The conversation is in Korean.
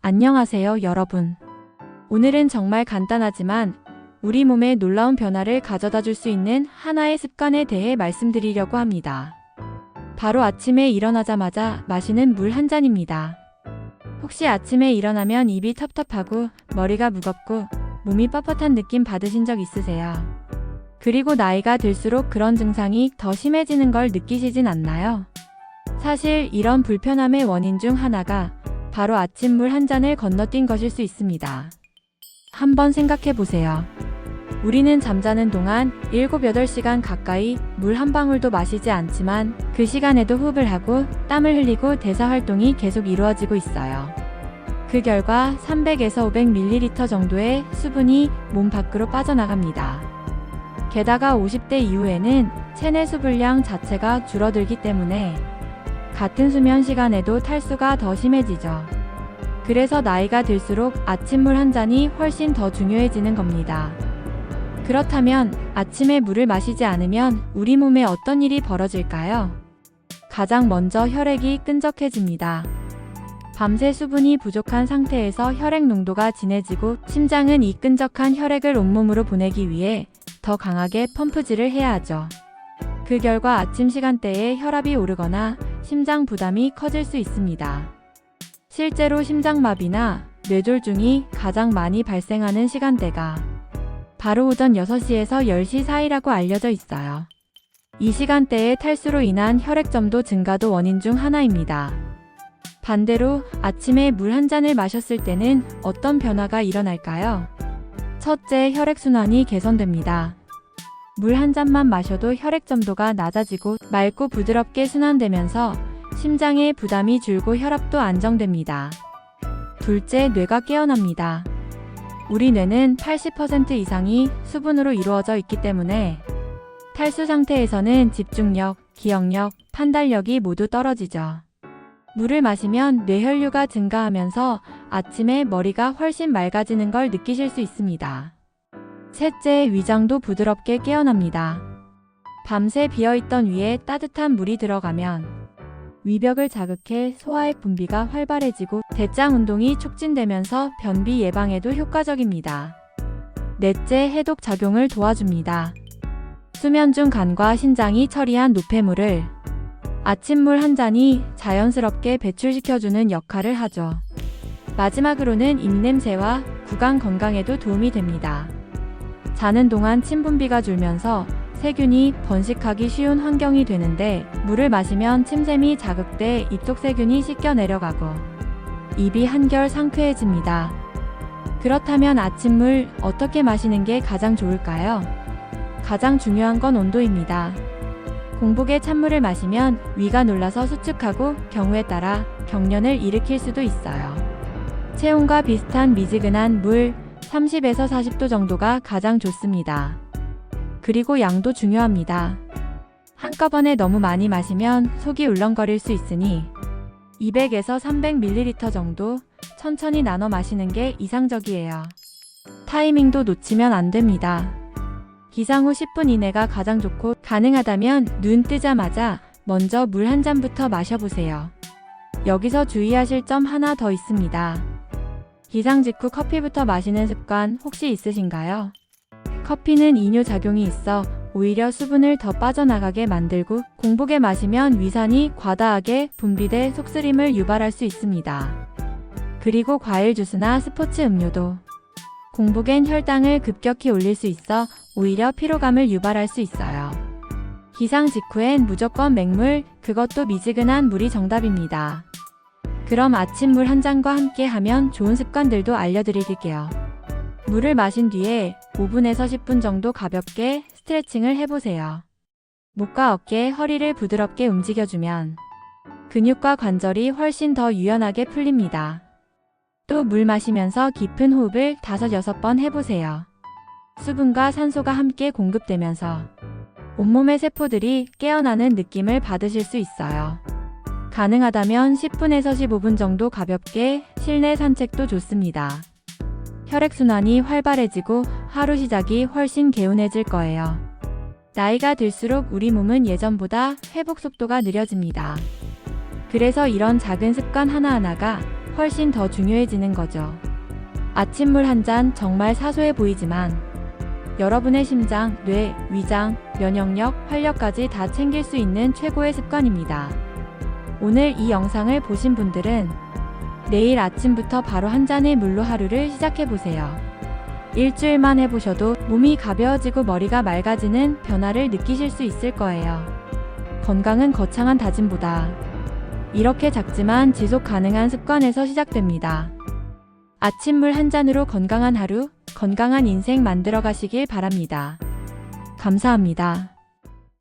안녕하세요, 여러분. 오늘은 정말 간단하지만 우리 몸에 놀라운 변화를 가져다 줄 수 있는 하나의 습관에 대해 말씀드리려고 합니다. 바로 아침에 일어나자마자 마시는 물 한 잔입니다. 혹시 아침에 일어나면 입이 텁텁하고 머리가 무겁고 몸이 뻣뻣한 느낌 받으신 적 있으세요? 그리고 나이가 들수록 그런 증상이 더 심해지는 걸 느끼시진 않나요? 사실 이런 불편함의 원인 중 하나가 바로 아침 물 한 잔을 건너뛴 것일 수 있습니다. 한번 생각해 보세요. 우리는 잠자는 동안 7, 8시간 가까이 물 한 방울도 마시지 않지만 그 시간에도 호흡을 하고 땀을 흘리고 대사 활동이 계속 이루어지고 있어요. 그 결과 300에서 500ml 정도의 수분이 몸 밖으로 빠져나갑니다. 게다가 50대 이후에는 체내 수분량 자체가 줄어들기 때문에 같은 수면 시간에도 탈수가 더 심해지죠. 그래서 나이가 들수록 아침물 한 잔이 훨씬 더 중요해지는 겁니다. 그렇다면 아침에 물을 마시지 않으면 우리 몸에 어떤 일이 벌어질까요? 가장 먼저 혈액이 끈적해집니다. 밤새 수분이 부족한 상태에서 혈액 농도가 진해지고 심장은 이 끈적한 혈액을 온몸으로 보내기 위해 더 강하게 펌프질을 해야 하죠. 그 결과 아침 시간대에 혈압이 오르거나 심장 부담이 커질 수 있습니다. 실제로 심장마비나 뇌졸중이 가장 많이 발생하는 시간대가 바로 오전 6시에서 10시 사이라고 알려져 있어요. 이 시간대에 탈수로 인한 혈액점도 증가도 원인 중 하나입니다. 반대로 아침에 물 한 잔을 마셨을 때는 어떤 변화가 일어날까요? 첫째, 혈액순환이 개선됩니다. 물 한 잔만 마셔도 혈액점도가 낮아지고 맑고 부드럽게 순환되면서 심장의 부담이 줄고 혈압도 안정됩니다. 둘째, 뇌가 깨어납니다. 우리 뇌는 80% 이상이 수분으로 이루어져 있기 때문에 탈수 상태에서는 집중력, 기억력, 판단력이 모두 떨어지죠. 물을 마시면 뇌혈류가 증가하면서 아침에 머리가 훨씬 맑아지는 걸 느끼실 수 있습니다. 셋째, 위장도 부드럽게 깨어납니다. 밤새 비어있던 위에 따뜻한 물이 들어가면 위벽을 자극해 소화액 분비가 활발해지고 대장 운동이 촉진되면서 변비 예방에도 효과적입니다. 넷째, 해독 작용을 도와줍니다. 수면 중 간과 신장이 처리한 노폐물을 아침물 한 잔이 자연스럽게 배출시켜주는 역할을 하죠. 마지막으로는 입냄새와 구강 건강에도 도움이 됩니다. 자는 동안 침 분비가 줄면서 세균이 번식하기 쉬운 환경이 되는데 물을 마시면 침샘이 자극돼 입속 세균이 씻겨 내려가고 입이 한결 상쾌해집니다. 그렇다면 아침물 어떻게 마시는 게 가장 좋을까요? 가장 중요한 건 온도입니다. 공복에 찬물을 마시면 위가 놀라서 수축하고 경우에 따라 경련을 일으킬 수도 있어요. 체온과 비슷한 미지근한 물 30에서 40도 정도가 가장 좋습니다. 그리고 양도 중요합니다. 한꺼번에 너무 많이 마시면 속이 울렁거릴 수 있으니 200에서 300ml 정도 천천히 나눠 마시는 게 이상적이에요. 타이밍도 놓치면 안 됩니다. 기상 후 10분 이내가 가장 좋고 가능하다면 눈 뜨자마자 먼저 물 한 잔부터 마셔보세요. 여기서 주의하실 점 하나 더 있습니다. 기상 직후 커피부터 마시는 습관 혹시 있으신가요? 커피는 이뇨 작용이 있어 오히려 수분을 더 빠져나가게 만들고 공복에 마시면 위산이 과다하게 분비돼 속쓰림을 유발할 수 있습니다. 그리고 과일 주스나 스포츠 음료도 공복엔 혈당을 급격히 올릴 수 있어 오히려 피로감을 유발할 수 있어요. 기상 직후엔 무조건 맹물, 그것도 미지근한 물이 정답입니다. 그럼 아침 물 한 잔과 함께 하면 좋은 습관들도 알려드릴게요. 물을 마신 뒤에 5분에서 10분 정도 가볍게 스트레칭을 해보세요. 목과 어깨, 허리를 부드럽게 움직여주면 근육과 관절이 훨씬 더 유연하게 풀립니다. 또 물 마시면서 깊은 호흡을 5, 6번 해보세요. 수분과 산소가 함께 공급되면서 온몸의 세포들이 깨어나는 느낌을 받으실 수 있어요. 가능하다면 10분에서 15분 정도 가볍게 실내 산책도 좋습니다. 혈액순환이 활발해지고 하루 시작이 훨씬 개운해질 거예요. 나이가 들수록 우리 몸은 예전보다 회복 속도가 느려집니다. 그래서 이런 작은 습관 하나하나가 훨씬 더 중요해지는 거죠. 아침물 한 잔 정말 사소해 보이지만 여러분의 심장, 뇌, 위장, 면역력, 활력까지 다 챙길 수 있는 최고의 습관입니다. 오늘 이 영상을 보신 분들은 내일 아침부터 바로 한 잔의 물로 하루를 시작해보세요. 일주일만 해보셔도 몸이 가벼워지고 머리가 맑아지는 변화를 느끼실 수 있을 거예요. 건강은 거창한 다짐보다 이렇게 작지만 지속 가능한 습관에서 시작됩니다. 아침물 한 잔으로 건강한 하루, 건강한 인생 만들어 가시길 바랍니다. 감사합니다.